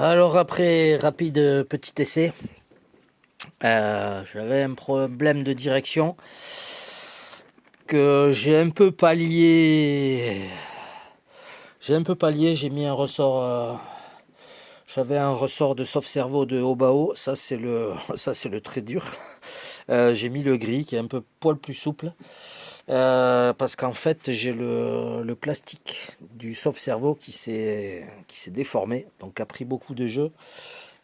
Alors après rapide petit essai, j'avais un problème de direction que j'ai un peu pallié. J'ai mis un ressort. J'avais un ressort de sauve cerveau de haut bas haut. Ça c'est le très dur. J'ai mis le gris qui est un peu poil plus souple. Parce qu'en fait j'ai le plastique du sauve cerveau qui s'est déformé, donc a pris beaucoup de jeu.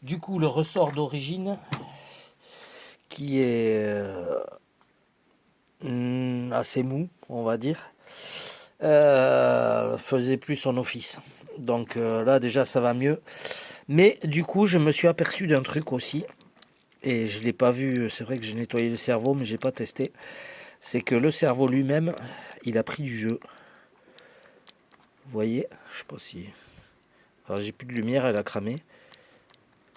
Du coup le ressort d'origine qui est assez mou, on va dire, faisait plus son office. Donc là déjà ça va mieux. Mais du coup je me suis aperçu d'un truc aussi, et je ne l'ai pas vu, c'est vrai que j'ai nettoyé le cerveau mais j'ai pas testé. C'est que le cerveau lui-même, il a pris du jeu. Vous voyez, je sais pas si... Alors, j'ai plus de lumière, elle a cramé.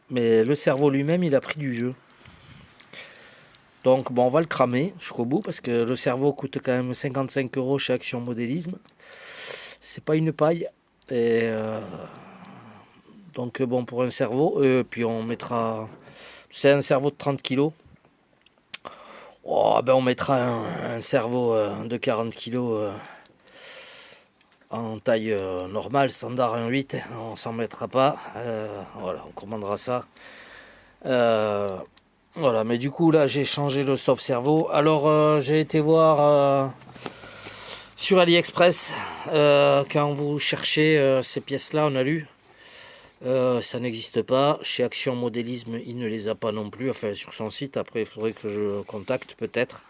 Mais le cerveau lui-même, il a pris du jeu. Donc bon, on va le cramer jusqu'au bout parce que le cerveau coûte quand même 55 € chez Action Modélisme. C'est pas une paille. Et donc bon, pour un cerveau, puis on mettra... C'est un cerveau de 30 kilos. Oh, ben on mettra un cerveau de 40 kilos en taille normale, standard 1.8. On s'en mettra pas. Voilà, on commandera ça. Voilà, mais du coup là j'ai changé le sauve cerveau. Alors j'ai été voir sur AliExpress, quand vous cherchez ces pièces là, on a lu, ça n'existe pas. Chez Action Modélisme il ne les a pas non plus, enfin sur son site. Après il faudrait que je contacte peut-être.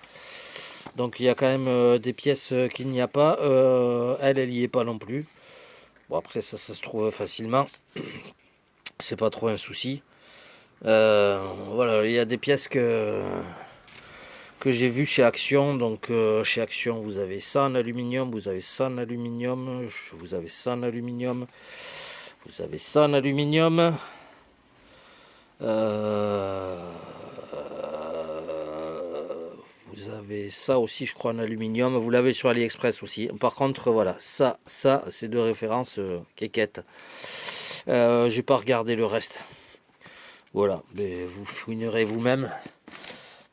Donc il y a quand même des pièces qu'il n'y a pas. Elle y est pas non plus. Bon après ça se trouve facilement, c'est pas trop un souci. Voilà, il y a des pièces que j'ai vues chez Action. Donc chez Action vous avez ça en aluminium, vous avez ça en aluminium, vous avez ça en aluminium, vous avez ça en aluminium. Vous avez ça aussi je crois en aluminium, vous l'avez sur AliExpress aussi. Par contre voilà, ça c'est de référence quéquette. J'ai pas regardé le reste. Voilà, mais vous fouinerez vous-même.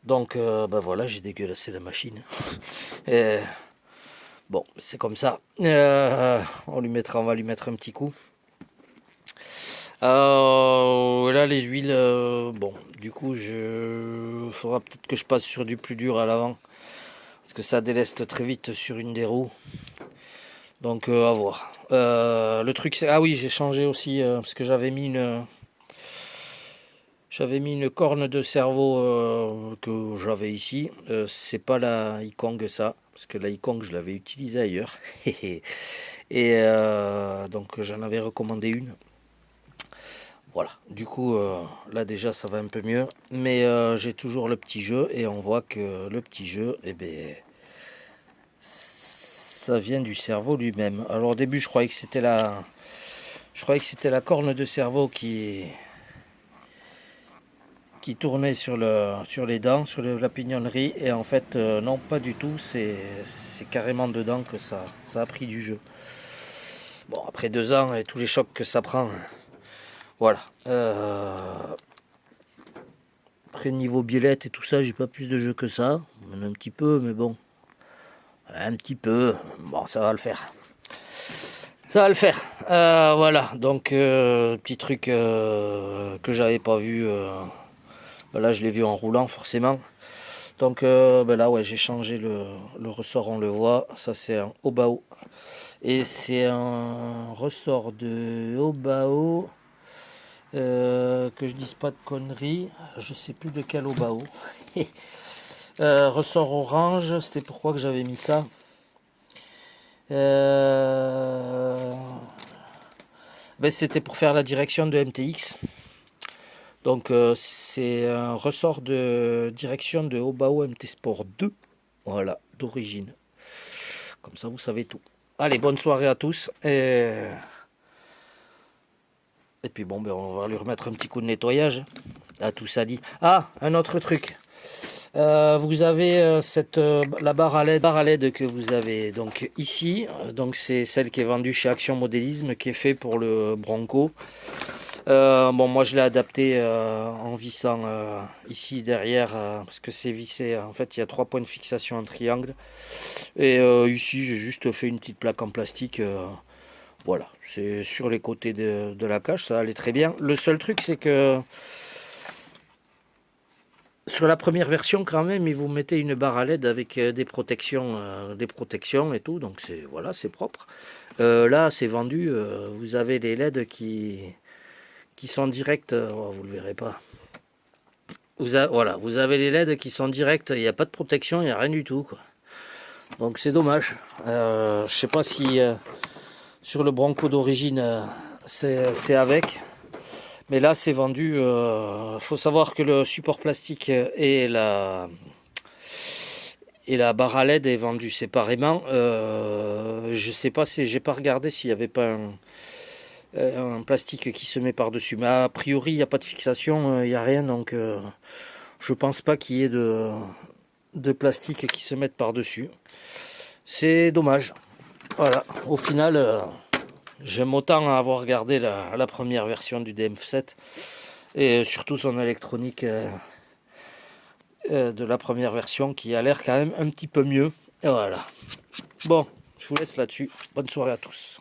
Donc bah voilà, j'ai dégueulassé la machine. Bon, c'est comme ça. On va lui mettre un petit coup. Là les huiles, bon, du coup il faudra peut-être que je passe sur du plus dur à l'avant, parce que ça déleste très vite sur une des roues. Donc à voir. Le truc c'est... Ah oui, j'ai changé aussi, parce que j'avais mis une corne de cerveau que j'avais ici. C'est pas la Ikong ça, parce que la Ikong je l'avais utilisée ailleurs. Et donc j'en avais recommandé une. Voilà, du coup là déjà ça va un peu mieux. Mais j'ai toujours le petit jeu, et on voit que le petit jeu, eh ben, ça vient du cerveau lui-même. Alors au début je croyais que c'était la corne de cerveau qui tournait sur les dents, sur la pignonnerie, et en fait non, pas du tout, c'est carrément dedans que ça a pris du jeu. Bon, après 2 ans et tous les chocs que ça prend, voilà. Après niveau biellette et tout ça, j'ai pas plus de jeu que ça, un petit peu, mais bon, un petit peu, bon ça va le faire. Ça va le faire. Voilà, donc petit truc que j'avais pas vu. Là je l'ai vu en roulant forcément. Donc ben là ouais, j'ai changé le ressort, on le voit. Ça c'est un Obao. Et c'est un ressort de Obao. Que je dise pas de conneries. Je sais plus de quel Obao. Ressort orange, c'était pourquoi que j'avais mis ça. Ben, c'était pour faire la direction de MTX. Donc c'est un ressort de direction de Obao MT Sport 2. Voilà, d'origine. Comme ça vous savez tout. Allez, bonne soirée à tous. Et puis bon, ben, on va lui remettre un petit coup de nettoyage. À tout ça dit. Ah, un autre truc. Vous avez la barre à LED que vous avez donc ici. Donc c'est celle qui est vendue chez Action Modélisme, qui est fait pour le Bronco. Bon, moi je l'ai adapté en vissant ici derrière, parce que c'est vissé. En fait, il y a 3 points de fixation en triangle. Et ici, j'ai juste fait une petite plaque en plastique. Voilà, c'est sur les côtés de la cage, ça allait très bien. Le seul truc, c'est que sur la première version, quand même, ils vous mettaient une barre à LED avec des protections et tout. Donc c'est voilà, c'est propre. Là, c'est vendu. Vous avez les LED qui sont directs. Oh, vous le verrez pas. Voilà, vous avez les LED qui sont directs. Il n'y a pas de protection, il n'y a rien du tout, quoi. Donc c'est dommage. Je sais pas si sur le Bronco d'origine c'est avec. Mais là, c'est vendu. Faut savoir que le support plastique et la barre à LED est vendue séparément. Je sais pas si j'ai pas regardé s'il n'y avait pas un plastique qui se met par-dessus. Mais a priori, il n'y a pas de fixation, il n'y a rien. Donc, je pense pas qu'il y ait de plastique qui se mette par-dessus. C'est dommage. Voilà. Au final, j'aime autant avoir regardé la première version du DMF7 et surtout son électronique de la première version qui a l'air quand même un petit peu mieux. Et voilà. Bon, je vous laisse là-dessus. Bonne soirée à tous.